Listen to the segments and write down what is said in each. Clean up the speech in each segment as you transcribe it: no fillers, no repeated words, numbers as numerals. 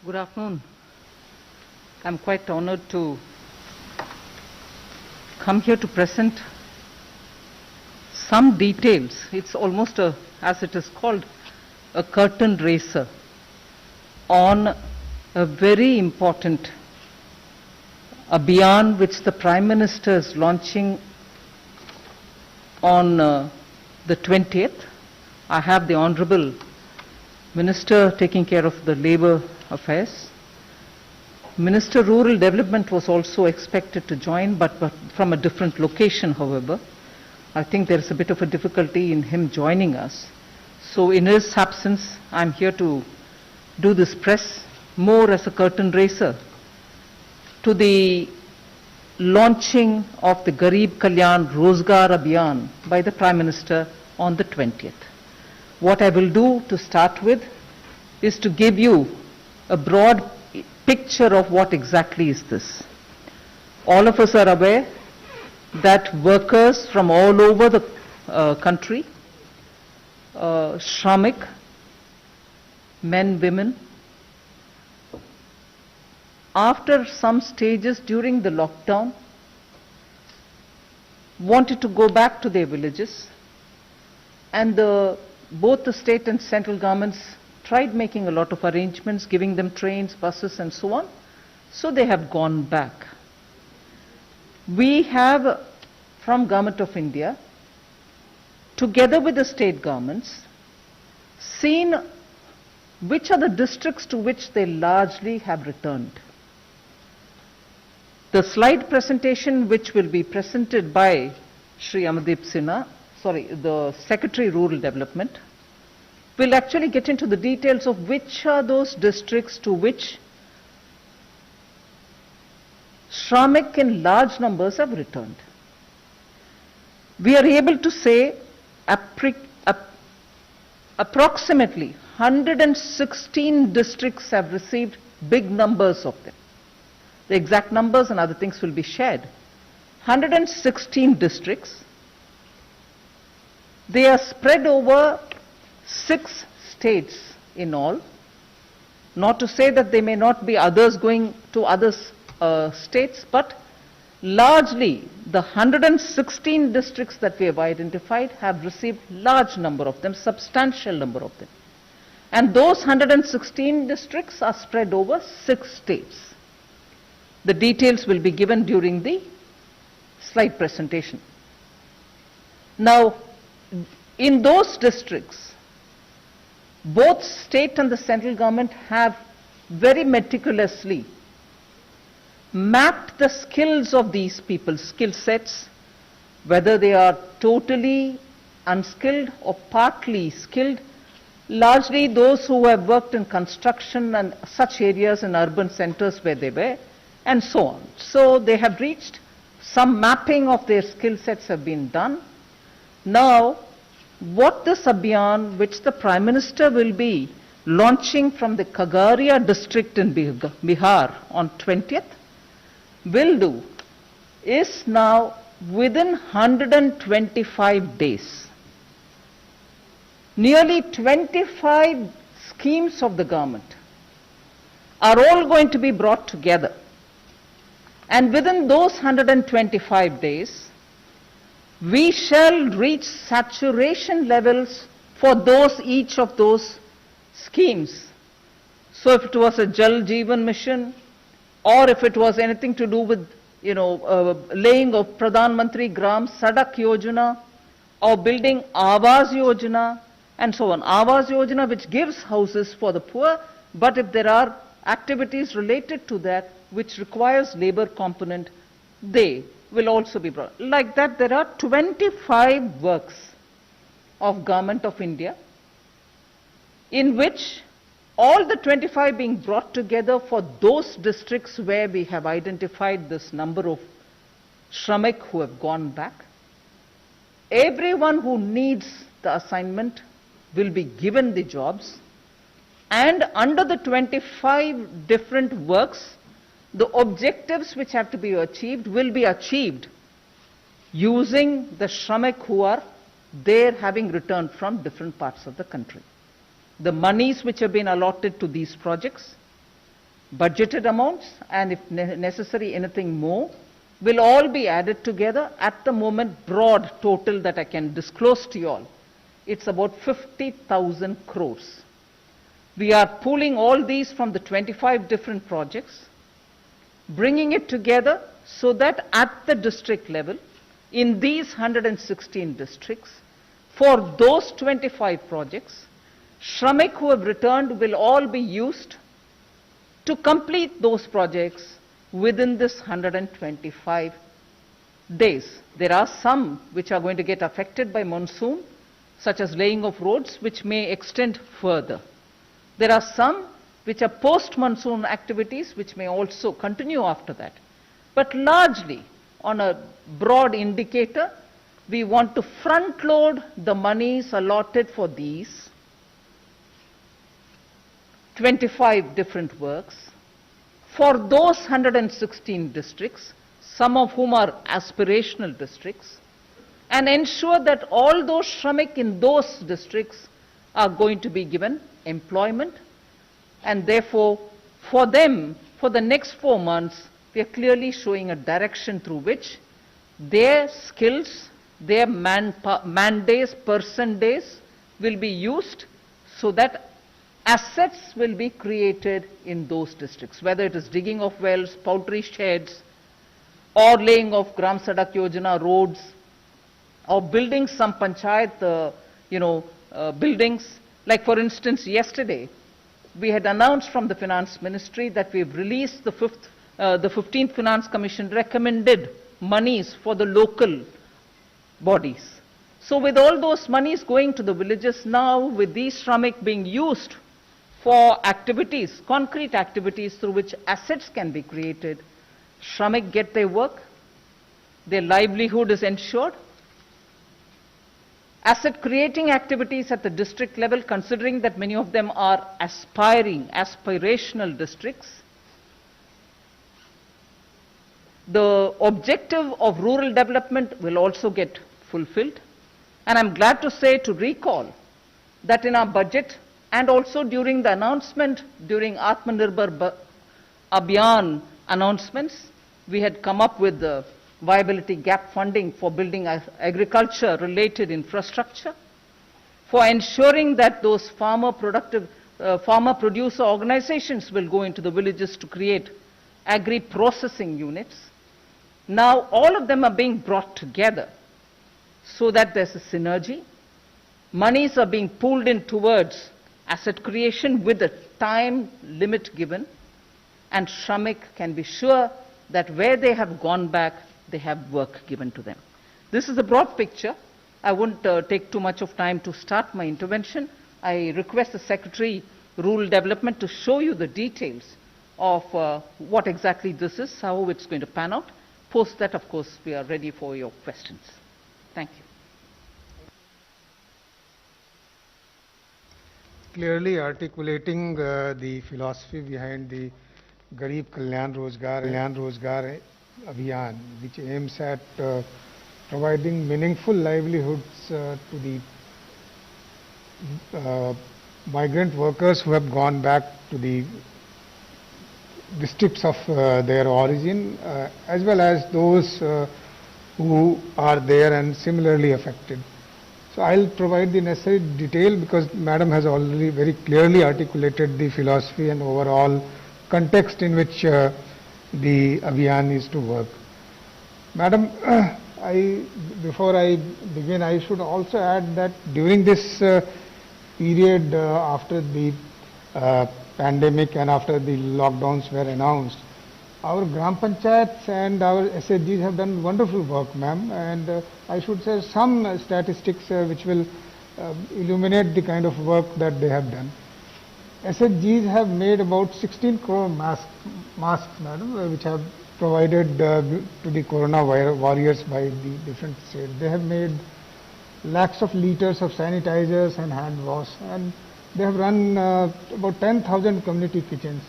Good afternoon. I'm quite honored to come here to present some details. It's almost as it is called, a curtain raiser on a very important Abhiyan which the Prime Minister is launching on the 20th. I have the Honorable Minister taking care of the Labour Affairs. Minister Rural Development was also expected to join, but from a different location, however. I think there is a bit of a difficulty in him joining us. So in his absence, I'm here to do this press more as a curtain raiser to the launching of the Garib Kalyan Rozgar Abhiyan by the Prime Minister on the 20th. What I will do to start with is to give you a broad picture of what exactly is this. All of us are aware that workers from all over the country, Shramik, men, women, after some stages during the lockdown, wanted to go back to their villages, and both the state and central governments tried making a lot of arrangements, giving them trains, buses and so on. So they have gone back. We have, from Government of India, together with the state governments, seen which are the districts to which they largely have returned. The slide presentation which will be presented by Shri Amardeep Sinha, the Secretary Rural Development, will actually get into the details of which are those districts to which Shramik in large numbers have returned. We are able to say approximately 116 districts have received big numbers of them. The exact numbers and other things will be shared. 116 districts. They are spread over 6 states in all. Not to say that there may not be others going to other states, but largely the 116 districts that we have identified have received large number of them, substantial number of them. And those 116 districts are spread over 6 states. The details will be given during the slide presentation. Now, in those districts, both state and the central government have very meticulously mapped the skills of these people, skill sets, whether they are totally unskilled or partly skilled, largely those who have worked in construction and such areas in urban centers where they were, and so on. So they have reached, some mapping of their skill sets have been done. Now, what this Abhiyan, which the Prime Minister will be launching from the Khagaria district in Bihar on 20th, will do is now within 125 days. Nearly 25 schemes of the government are all going to be brought together. And within those 125 days, we shall reach saturation levels for each of those schemes. So if it was a Jal Jeevan Mission, or if it was anything to do with, laying of Pradhan Mantri Gram Sadak Yojana, or building Awas Yojana, and so on. Awas Yojana, which gives houses for the poor, but if there are activities related to that which requires labor component, they will also be brought. Like that, there are 25 works of Government of India, in which all the 25 being brought together for those districts where we have identified this number of Shramik who have gone back. Everyone who needs the assignment will be given the jobs, and under the 25 different works, the objectives which have to be achieved will be achieved using the Shramik who are there having returned from different parts of the country. The monies which have been allotted to these projects budgeted amounts, and if necessary anything more, will all be added together. At the moment, broad total that I can disclose to you all, it's about 50,000 crores. We are pooling all these from the 25 different projects, bringing it together so that at the district level, in these 116 districts, for those 25 projects, Shramik who have returned will all be used to complete those projects within this 125 days. There are some which are going to get affected by monsoon, such as laying of roads, which may extend further. There are some which are post-monsoon activities, which may also continue after that. But largely, on a broad indicator, we want to front-load the monies allotted for these 25 different works for those 116 districts, some of whom are aspirational districts, and ensure that all those Shramik in those districts are going to be given employment, and therefore for them, for the next 4 months, we are clearly showing a direction through which their skills, their man days, person days will be used so that assets will be created in those districts, whether it is digging of wells, poultry sheds, or laying of Gram Sadak Yojana roads, or building some panchayat, buildings. Like for instance, yesterday, we had announced from the Finance Ministry that we've released the 15th Finance Commission recommended monies for the local bodies. So with all those monies going to the villages now, with these Shramik being used for activities, concrete activities through which assets can be created, Shramik get their work, their livelihood is ensured. Asset creating activities at the district level, considering that many of them are aspirational districts, the objective of rural development will also get fulfilled. And I'm glad to say, to recall, that in our budget and also during the announcement, during Atmanirbhar Abhiyan announcements, we had come up with the viability gap funding for building agriculture related infrastructure, for ensuring that those farmer producer organizations will go into the villages to create agri-processing units. Now all of them are being brought together so that there's a synergy. Monies are being pooled in towards asset creation with a time limit given, and Shramik can be sure that where they have gone back, they have work given to them. This is a broad picture. I won't take too much of time to start my intervention. I request the Secretary, Rural Development, to show you the details of what exactly this is, how it's going to pan out. Post that, of course, we are ready for your questions. Thank you. Clearly articulating the philosophy behind the Garib Kalyan Rozgar Abhiyan, which aims at providing meaningful livelihoods to the migrant workers who have gone back to the districts of their origin, as well as those who are there and similarly affected. So I'll provide the necessary detail because Madam has already very clearly articulated the philosophy and overall context in which the Abhiyan is to work. Madam, before I begin, I should also add that during this period after the pandemic and after the lockdowns were announced, our Gram Panchayats and our SHGs have done wonderful work, ma'am, and I should say some statistics which will illuminate the kind of work that they have done. SHGs have made about 16 crore masks, madam, which have provided to the corona warriors by the different states. They have made lakhs of liters of sanitizers and hand wash, and they have run about 10,000 community kitchens.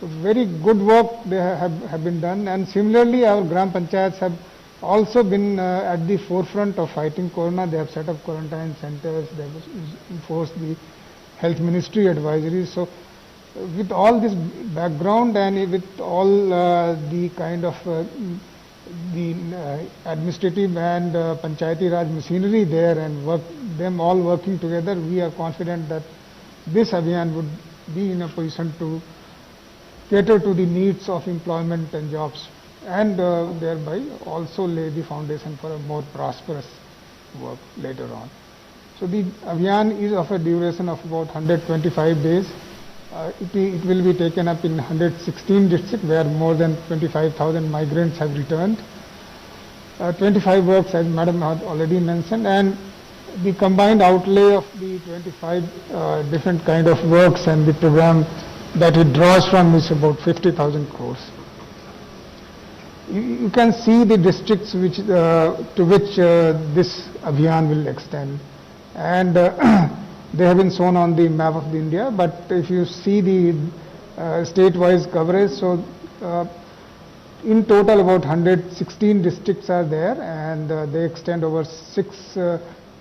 So very good work they have been done, and similarly our Gram Panchayats have also been at the forefront of fighting corona. They have set up quarantine centers, they have enforced the Health Ministry advisories. So with all this background and with all the kind of the administrative and Panchayati Raj machinery there and them all working together, we are confident that this Abhiyan would be in a position to cater to the needs of employment and jobs, and thereby also lay the foundation for a more prosperous work later on. So the Abhiyan is of a duration of about 125 days. It will be taken up in 116 districts where more than 25,000 migrants have returned. 25 works, as Madam had already mentioned, and the combined outlay of the 25 different kind of works and the program that it draws from is about 50,000 crores. You can see the districts to which this Abhiyan will extend, and they have been shown on the map of India, but if you see the state-wise coverage, so in total about 116 districts are there, and they extend over 6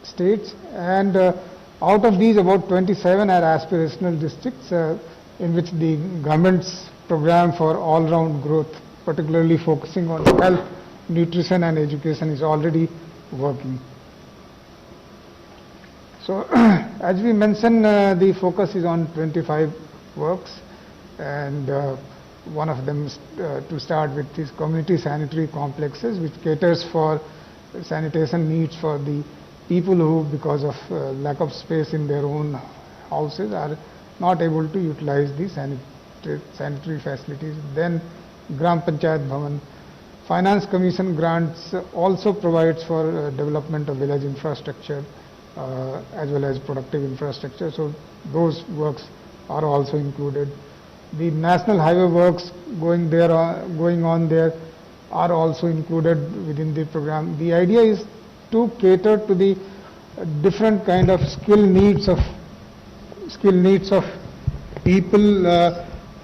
states, and out of these about 27 are aspirational districts in which the government's program for all-round growth, particularly focusing on health, nutrition and education, is already working. So as we mentioned, the focus is on 25 works, and one of them is to start with these community sanitary complexes, which caters for sanitation needs for the people who, because of lack of space in their own houses, are not able to utilize the sanitary facilities. Then Gram Panchayat Bhavan. Finance Commission grants also provides for development of village infrastructure as well as productive infrastructure. So those works are also included. The national highway works going on there are also included within the program. The idea is to cater to the different kind of skill needs of people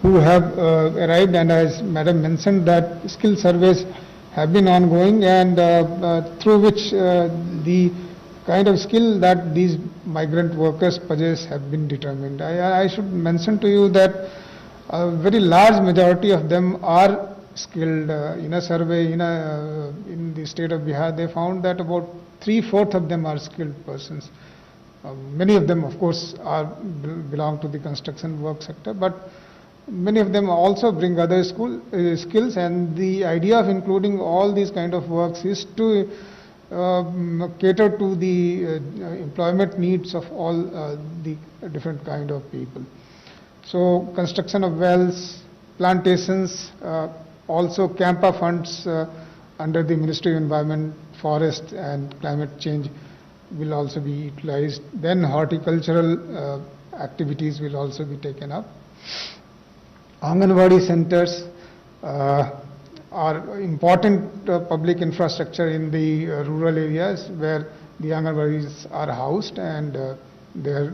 who have arrived, and as Madam mentioned, that skill surveys have been ongoing, and through which the kind of skill that these migrant workers possess have been determined. I should mention to you that a very large majority of them are skilled. In a survey in the state of Bihar, they found that about 3/4 of them are skilled persons. Many of them, of course, belong to the construction work sector, but many of them also bring other skills, and the idea of including all these kind of works is to cater to the employment needs of all the different kind of people. So construction of wells, plantations, also Campa funds under the Ministry of Environment, Forest and Climate Change will also be utilized. Then horticultural activities will also be taken up. Anganwadi centers are important public infrastructure in the rural areas where the Anganwadis are housed, and their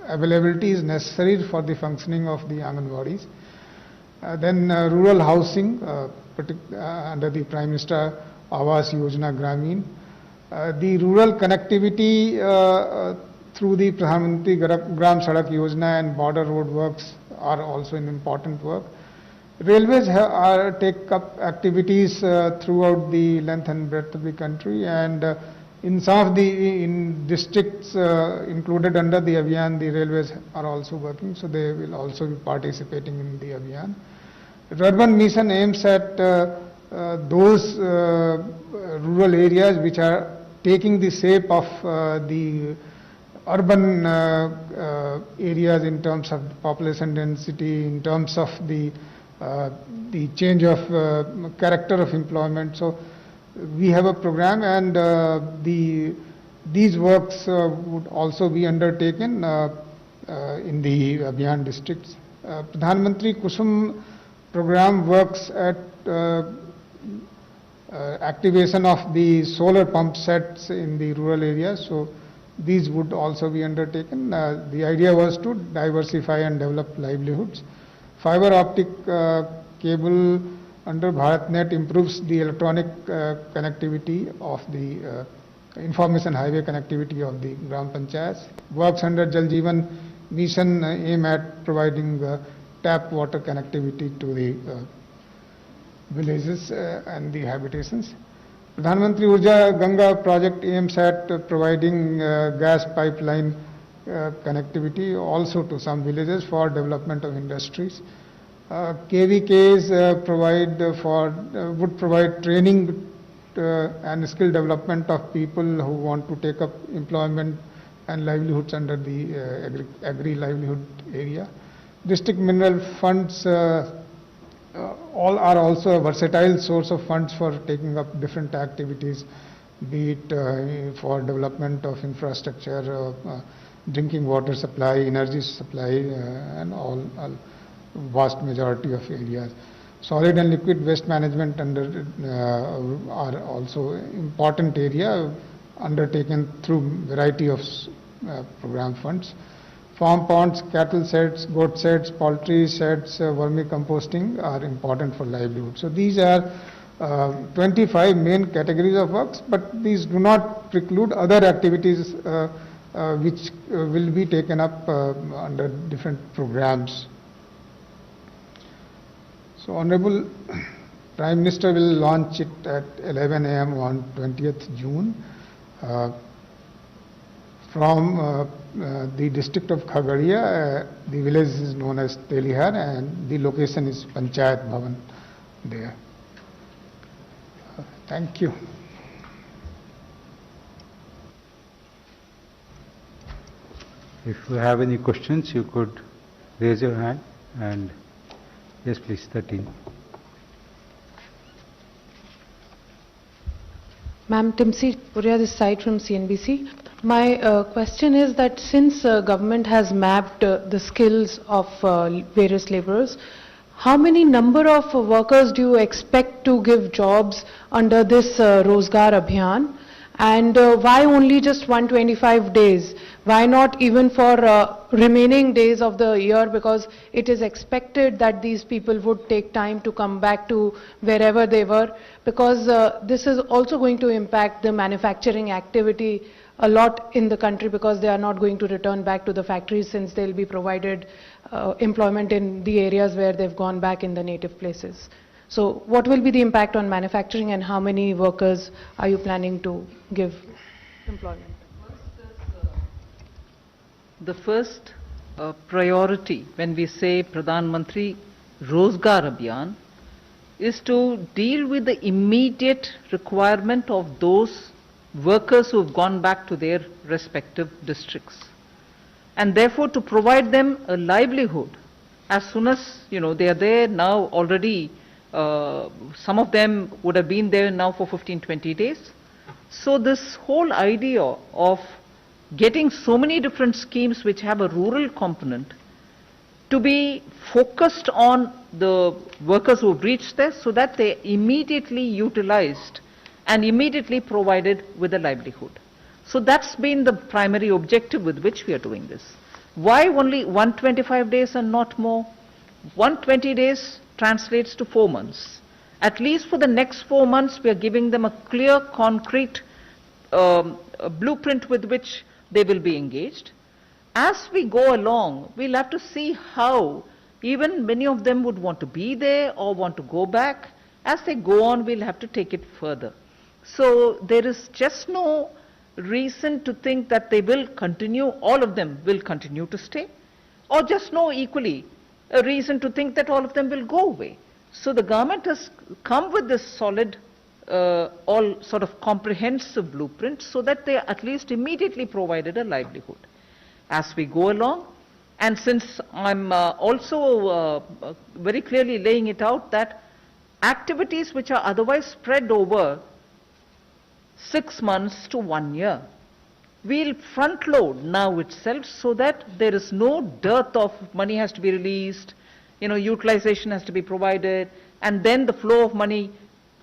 availability is necessary for the functioning of the Anganwadis. Then rural housing under the Prime Minister Awas Yojana Gramin. The rural connectivity through the Pradhan Mantri Gram Sadak Yojana and border road works are also an important work. Railways take up activities throughout the length and breadth of the country, and in some of the districts included under the Abhiyan, the railways are also working, so they will also be participating in the Abhiyan. Urban Mission aims at those rural areas which are taking the shape of the urban areas in terms of population density, in terms of the change of character of employment. So we have a program, and these works would also be undertaken in the Abhiyan districts. Pradhan Mantri Kusum program works at activation of the solar pump sets in the rural areas, so these would also be undertaken. The idea was to diversify and develop livelihoods. Fiber optic cable under BharatNet improves the electronic connectivity of the information highway connectivity of the Gram Panchayats. Works under Jal Jeevan mission aim at providing tap water connectivity to the villages and the habitations. Pradhan Mantri Urja Ganga project aims at providing gas pipeline connectivity also to some villages for development of industries. KVKs would provide training and skill development of people who want to take up employment and livelihoods under the agri-livelihood area. District mineral funds all are also a versatile source of funds for taking up different activities, be it for development of infrastructure, drinking water supply, energy supply, and all vast majority of areas. Solid and liquid waste management are also important area undertaken through variety of program funds. Farm ponds, cattle sheds, goat sheds, poultry sheds, vermicomposting are important for livelihood. So these are 25 main categories of works, but these do not preclude other activities which will be taken up under different programs. So Honorable Prime Minister will launch it at 11 a.m. on 20th June. From the district of Khagaria, the village is known as Telihar and the location is Panchayat Bhavan there. Thank you. If you have any questions, you could raise your hand. And yes, please, 13. Ma'am, Timsi Puria, this side from CNBC. My question is that since government has mapped the skills of various laborers, how many number of workers do you expect to give jobs under this Rozgar Abhiyan? And why only just 125 days? Why not even for remaining days of the year? Because it is expected that these people would take time to come back to wherever they were, because this is also going to impact the manufacturing activity a lot in the country, because they are not going to return back to the factories since they'll be provided employment in the areas where they've gone back in the native places. So what will be the impact on manufacturing, and how many workers are you planning to give employment? The first priority when we say Pradhan Mantri Rozgar Abhiyan is to deal with the immediate requirement of those workers who have gone back to their respective districts, and therefore to provide them a livelihood as soon as they are there now already. Some of them would have been there now for 15-20 days. So this whole idea of getting so many different schemes which have a rural component to be focused on the workers who have reached there, so that they immediately utilized and immediately provided with a livelihood. So that's been the primary objective with which we are doing this. Why only 125 days and not more? 120 days translates to 4 months. At least for the next 4 months, we are giving them a clear, concrete blueprint with which they will be engaged. As we go along, we'll have to see how even many of them would want to be there or want to go back. As they go on, we'll have to take it further. So there is just no reason to think that they will continue, all of them will continue to stay, or just no equally a reason to think that all of them will go away. So the government has come with this solid, all sort of comprehensive blueprint, so that they are at least immediately provided a livelihood. As we go along, and since I'm also very clearly laying it out that activities which are otherwise spread over 6 months to 1 year, we'll front load now itself, so that there is no dearth of money has to be released, utilization has to be provided, and then the flow of money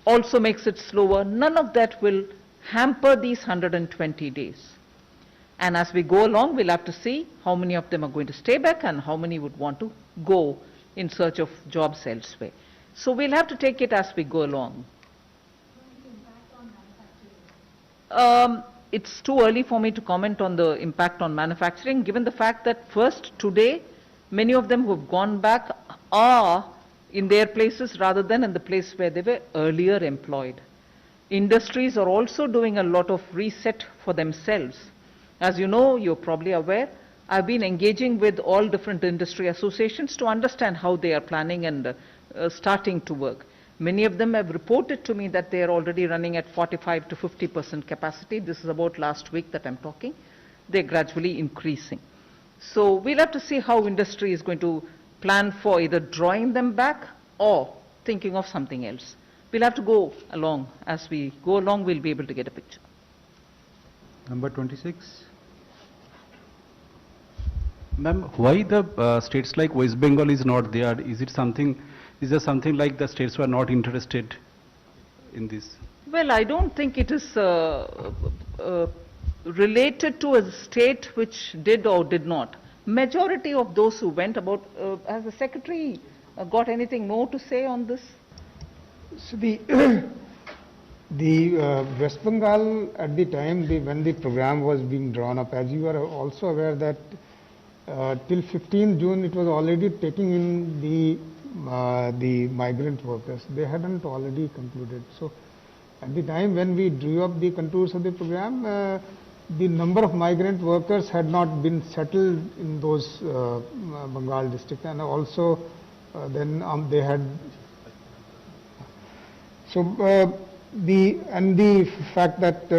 also makes it slower. None of that will hamper these 120 days. And as we go along, we'll have to see how many of them are going to stay back and how many would want to go in search of jobs elsewhere. So we'll have to take it as we go along. it's too early for me to comment on the impact on manufacturing, given the fact that first, today, many of them who have gone back are in their places rather than in the place where they were earlier employed. Industries are also doing a lot of reset for themselves. As you know, you're probably aware, I've been engaging with all different industry associations to understand how they are planning and starting to work. Many of them have reported to me that they are already running at 45 to 50% capacity. This is about last week that I'm talking. They're gradually increasing. So we'll have to see how industry is going to plan for either drawing them back or thinking of something else. We'll have to go along. As we go along, we'll be able to get a picture. Number 26. Ma'am, why the states like West Bengal is not there? Is there something like the states were not interested in this? Well, I don't think it is related to a state which did or did not. Majority of those who went about, has the secretary got anything more to say on this? So the West Bengal at the time when the program was being drawn up, as you are also aware that till 15 June it was already taking in the migrant workers. They hadn't already concluded. So at the time when we drew up the contours of the program, the number of migrant workers had not been settled in those Bengal districts, and also then they had. So the fact that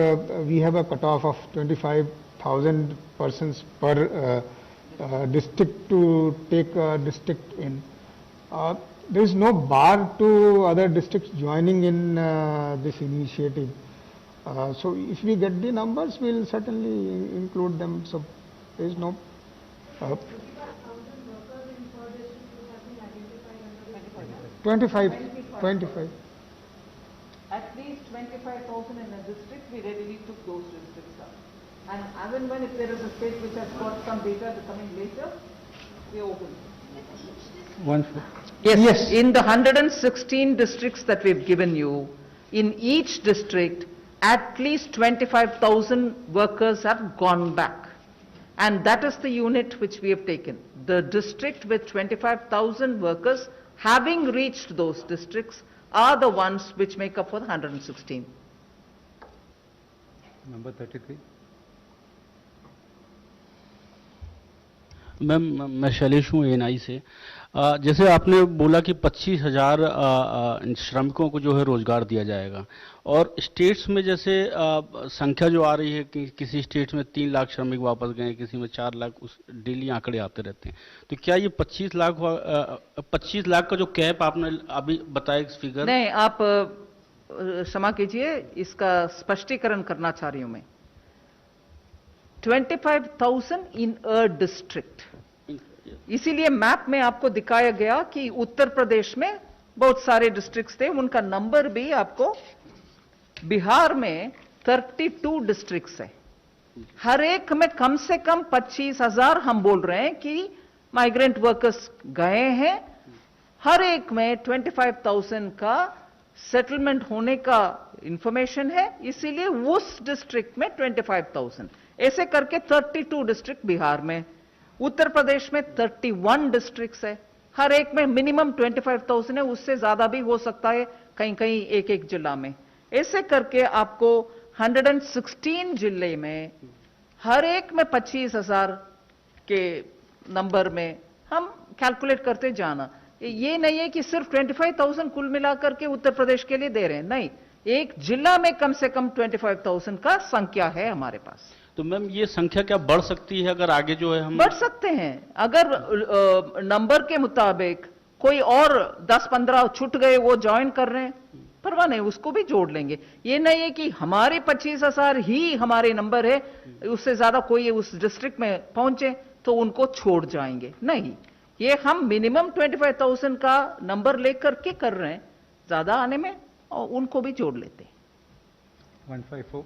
we have a cutoff of 25,000 persons per district to take a district in. There is no bar to other districts joining in this initiative. So if we get the numbers, we'll certainly include them. So there is no. 25. At least 25,000 in a district, we readily took those districts up. And as and when if there is a state which has got some data coming later, we open. Yes, in the 116 districts that we've given you, in each district, at least 25,000 workers have gone back. And that is the unit which we have taken. The district with 25,000 workers having reached those districts are the ones which make up for the 116. Number 33. Ma'am मैं शैलेश हूँ ANI से। जैसे आपने बोला कि 25,000 श्रमिकों को जो है रोजगार दिया जाएगा, और स्टेट्स में जैसे संख्या जो आ रही है कि किसी स्टेट्स में 3 लाख श्रमिक वापस गए, किसी में 4 लाख, उस डेली आंकड़े आते रहते हैं। तो क्या ये 25 लाख का जो कैप आपने अभी बताया फिगर? नहीं, आप क्षमा कीजिए, इसका स्पष्टीकरण करना चाह रही हूं मैं। 25,000 इन अ डिस्ट्रिक्ट, इसीलिए मैप में आपको दिखाया गया कि उत्तर प्रदेश में बहुत सारे डिस्ट्रिक्ट्स थे, उनका नंबर भी आपको, बिहार में 32 डिस्ट्रिक्ट्स है, हर एक में कम से कम 25,000 हम बोल रहे हैं कि माइग्रेंट वर्कर्स गए हैं, हर एक में 25,000 का सेटलमेंट होने का इंफॉर्मेशन है, इसीलिए उस डिस्ट्रिक्ट में 25,000, ऐसे करके 32 डिस्ट्रिक्ट बिहार में, उत्तर प्रदेश में 31 डिस्ट्रिक्ट्स है, हर एक में मिनिमम 25,000 है, उससे ज्यादा भी हो सकता है कहीं कहीं एक एक जिला में। ऐसे करके आपको 116 जिले में हर एक में 25,000 के नंबर में हम कैलकुलेट करते जाना। ये नहीं है कि सिर्फ 25,000 कुल मिलाकर के उत्तर प्रदेश के लिए दे रहे हैं, नहीं, एक जिला में कम से कम 25,000 का संख्या है हमारे पास। तो मैम ये संख्या क्या बढ़ सकती है अगर आगे जो है हम? बढ़ सकते हैं, अगर नंबर के मुताबिक कोई और 10-15 छूट गए, वो ज्वाइन कर रहे हैं, परवाह नहीं, उसको भी जोड़ लेंगे। ये नहीं है कि हमारे 25,000 ही हमारे नंबर है, उससे ज्यादा कोई उस डिस्ट्रिक्ट में पहुंचे तो उनको छोड़ जाएंगे, नहीं, ये हम मिनिमम 25,000 का नंबर लेकर के कर रहे हैं, ज्यादा आने में और उनको भी जोड़ लेते हैं। 154.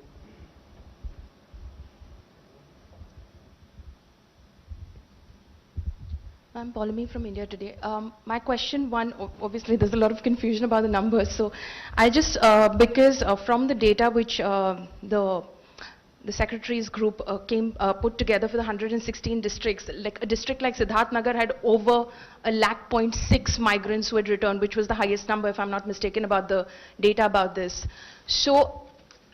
I'm Paulami from India Today. My question one, obviously there's a lot of confusion about the numbers, so I just, because from the data which the the secretaries group put together for the 116 districts, like a district like Siddharth Nagar had over 1.6 migrants who had returned, which was the highest number, if I'm not mistaken, about the data about this. So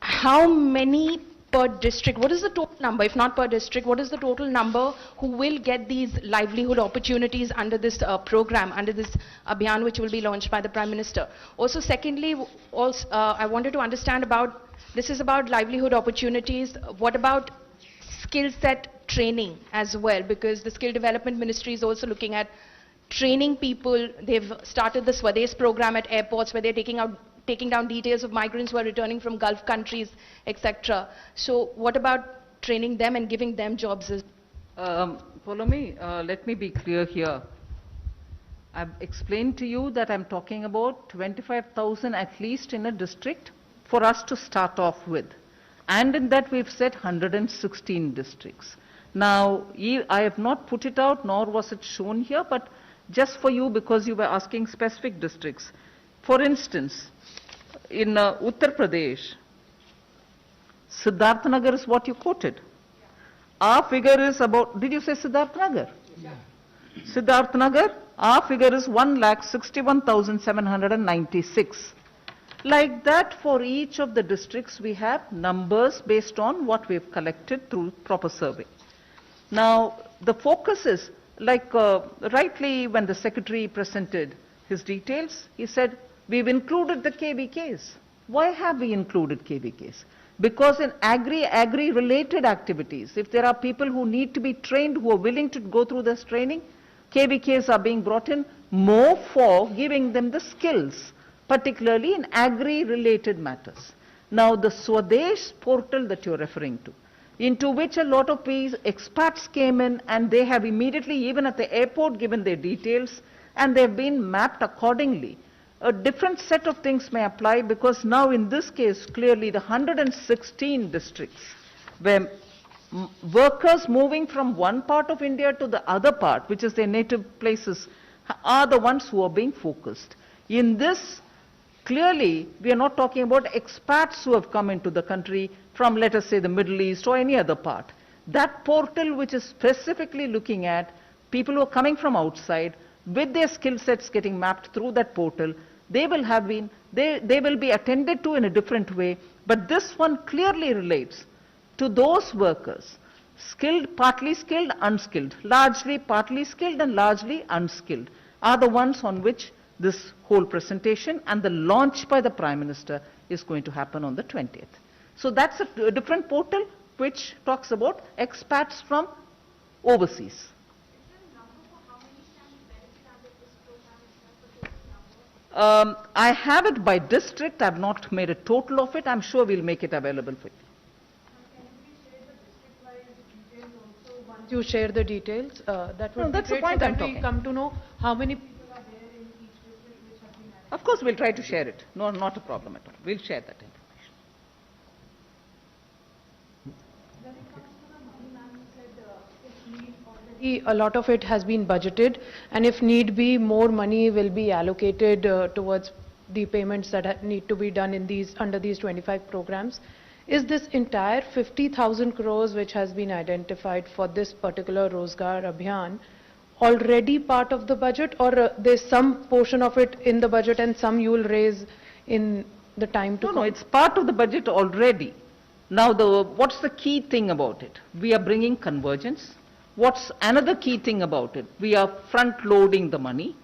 how many per district, what is the total number, if not per district, what is the total number who will get these livelihood opportunities under this program, under this Abhiyan, which will be launched by the Prime Minister? Also, secondly, I wanted to understand about, this is about livelihood opportunities, what about skill set training as well? Because the Skill Development Ministry is also looking at training people. They've started the Swadesh program at airports where they're taking down details of migrants who are returning from Gulf countries, etc. So what about training them and giving them jobs? Follow me, let me be clear here. I've explained to you that I'm talking about 25,000 at least in a district for us to start off with. And in that we've said 116 districts. Now, I have not put it out, nor was it shown here, but just for you, because you were asking specific districts. For instance, in Uttar Pradesh, Siddharth Nagar is what you quoted. Our figure is about, did you say Siddharth Nagar? Yeah. Siddharth Nagar, our figure is 1,61,796. Like that, for each of the districts, we have numbers based on what we've collected through proper survey. Now, the focus is, like rightly when the Secretary presented his details, he said, we've included the KVKs. Why have we included KVKs? Because in agri-related activities, if there are people who need to be trained, who are willing to go through this training, KVKs are being brought in more for giving them the skills, particularly in agri-related matters. Now, the Swadesh portal that you're referring to, into which a lot of expats came in, and they have immediately, even at the airport, given their details, and they've been mapped accordingly. A different set of things may apply, because now in this case, clearly the 116 districts where workers moving from one part of India to the other part, which is their native places, are the ones who are being focused. In this, clearly, we are not talking about expats who have come into the country from, let us say, the Middle East or any other part. That portal, which is specifically looking at people who are coming from outside, with their skill sets getting mapped through that portal, they will be attended to in a different way. But this one clearly relates to those workers, skilled, partly skilled, unskilled, largely partly skilled and largely unskilled, are the ones on which this whole presentation and the launch by the Prime Minister is going to happen on the 20th. So that's a different portal which talks about expats from overseas. I have it by district. I have not made a total of it. I'm sure we'll make it available for you. Once you share the details, that would be that's the great, point so I'm that we talking. come to know how many people are there in each district which have been added. Of course, we'll try to share it. No, not a problem at all. We'll share that information. When it comes to the money, ma'am, you said if need already a lot of it has been budgeted, and if need be, more money will be allocated towards the payments that need to be done in these under these 25 programs. Is this entire 50,000 crores which has been identified for this particular Rozgar Abhiyan already part of the budget, or there's some portion of it in the budget and some you will raise in the time to come? No, it's part of the budget already. Now, what's the key thing about it? We are bringing convergence. What's another key thing about it? We are front-loading the money.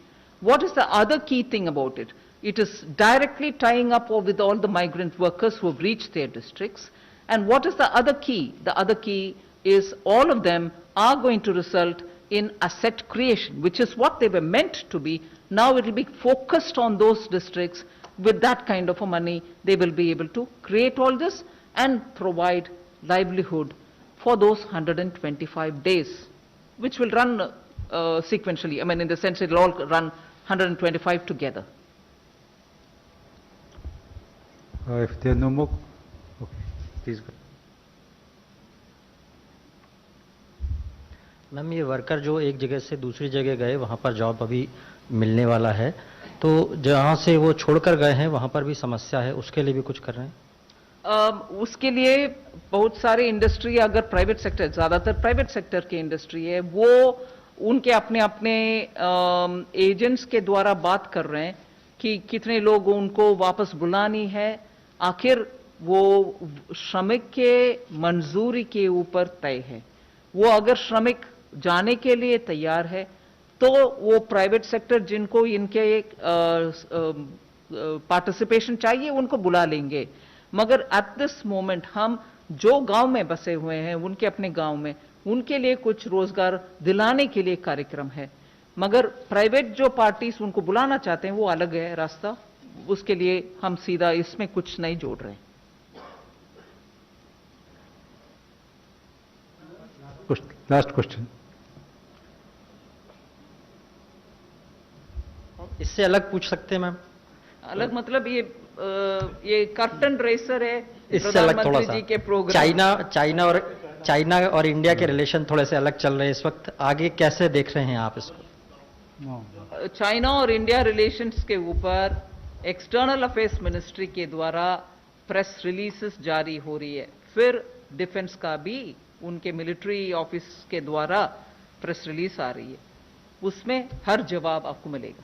What is the other key thing about it? It is directly tying up with all the migrant workers who have reached their districts. And what is the other key? The other key is all of them are going to result in asset creation, which is what they were meant to be. Now it will be focused on those districts. With that kind of a money, they will be able to create all this and provide livelihood for those 125 days, which will run sequentially. I mean, in the sense it will all run 125 together. If there are no more, okay, please go. Ma'am, ये worker जो एक जगह से दूसरी जगह गए, वहाँ पर जॉब अभी मिलने वाला है, तो जहाँ से वो छोड़कर गए हैं वहाँ पर भी समस्या है, उसके लिए भी कुछ कर रहे हैं? उसके लिए बहुत सारे इंडस्ट्री, अगर प्राइवेट सेक्टर, ज्यादातर प्राइवेट सेक्टर की इंडस्ट्री है, वो उनके अपने अपने एजेंट्स के द्वारा बात कर रहे हैं कि कितने लोग उनको वापस बुलानी है। आखिर वो श्रमिक के मंजूरी के ऊपर तय है। वो अगर श्रमिक जाने के लिए तैयार है तो वो प्राइवेट सेक्टर जिनको इनके एक पार्टिसिपेशन चाहिए उनको बुला लेंगे। मगर एट दिस मोमेंट हम जो गांव में बसे हुए हैं उनके अपने गांव में उनके लिए कुछ रोजगार दिलाने के लिए कार्यक्रम है। मगर प्राइवेट जो पार्टीज उनको बुलाना चाहते हैं वो अलग है रास्ता, उसके लिए हम सीधा इसमें कुछ नहीं जोड़ रहे हैं। Last question. इससे अलग पूछ सकते हैं मैम? अलग मतलब ये कर्टन रेसर है इससे अलग थोड़ा प्रधानमंत्री सा। जी के प्रोग्राम। चाइना और इंडिया के रिलेशन थोड़े से अलग चल रहे हैं इस वक्त, आगे कैसे देख रहे हैं आप इसको? चाइना और इंडिया रिलेशंस के ऊपर एक्सटर्नल अफेयर्स मिनिस्ट्री के द्वारा प्रेस रिलीजेस जारी हो रही है। फिर डिफेंस का भी उनके मिलिट्री ऑफिस के द्वारा प्रेस रिलीज आ रही है, उसमें हर जवाब आपको मिलेगा।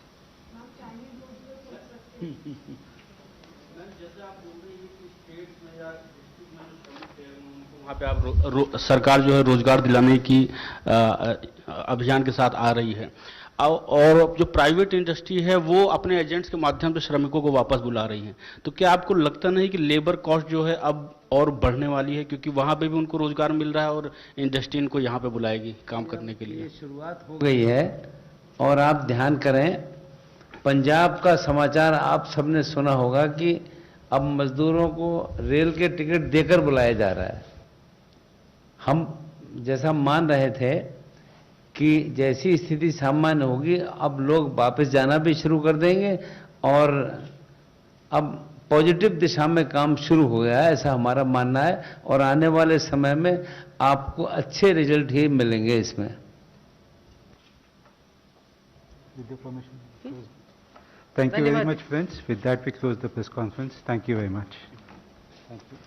वहाँ पे आप सरकार जो है रोजगार दिलाने की अभियान के साथ आ रही है, और जो प्राइवेट इंडस्ट्री है वो अपने एजेंट्स के माध्यम से श्रमिकों को वापस बुला रही है। तो क्या आपको लगता नहीं कि लेबर कॉस्ट जो है अब और बढ़ने वाली है, क्योंकि वहाँ पे भी उनको रोजगार मिल रहा है और इंडस्ट्री इनको यहाँ पे बुलाएगी काम करने के लिए? ये शुरुआत हो गई है। और आप ध्यान करें, पंजाब का समाचार आप सबने सुना होगा कि अब मजदूरों को रेल के टिकट देकर बुलाया जा रहा है। हम जैसा मान रहे थे कि जैसी स्थिति सामान्य होगी अब लोग वापस जाना भी शुरू कर देंगे और अब पॉजिटिव दिशा में काम शुरू हो गया है, ऐसा हमारा मानना है। और आने वाले समय में आपको अच्छे रिजल्ट ही मिलेंगे इसमें। Thank you very much, friends. With that, we close the press conference. Thank you very much. Thank you.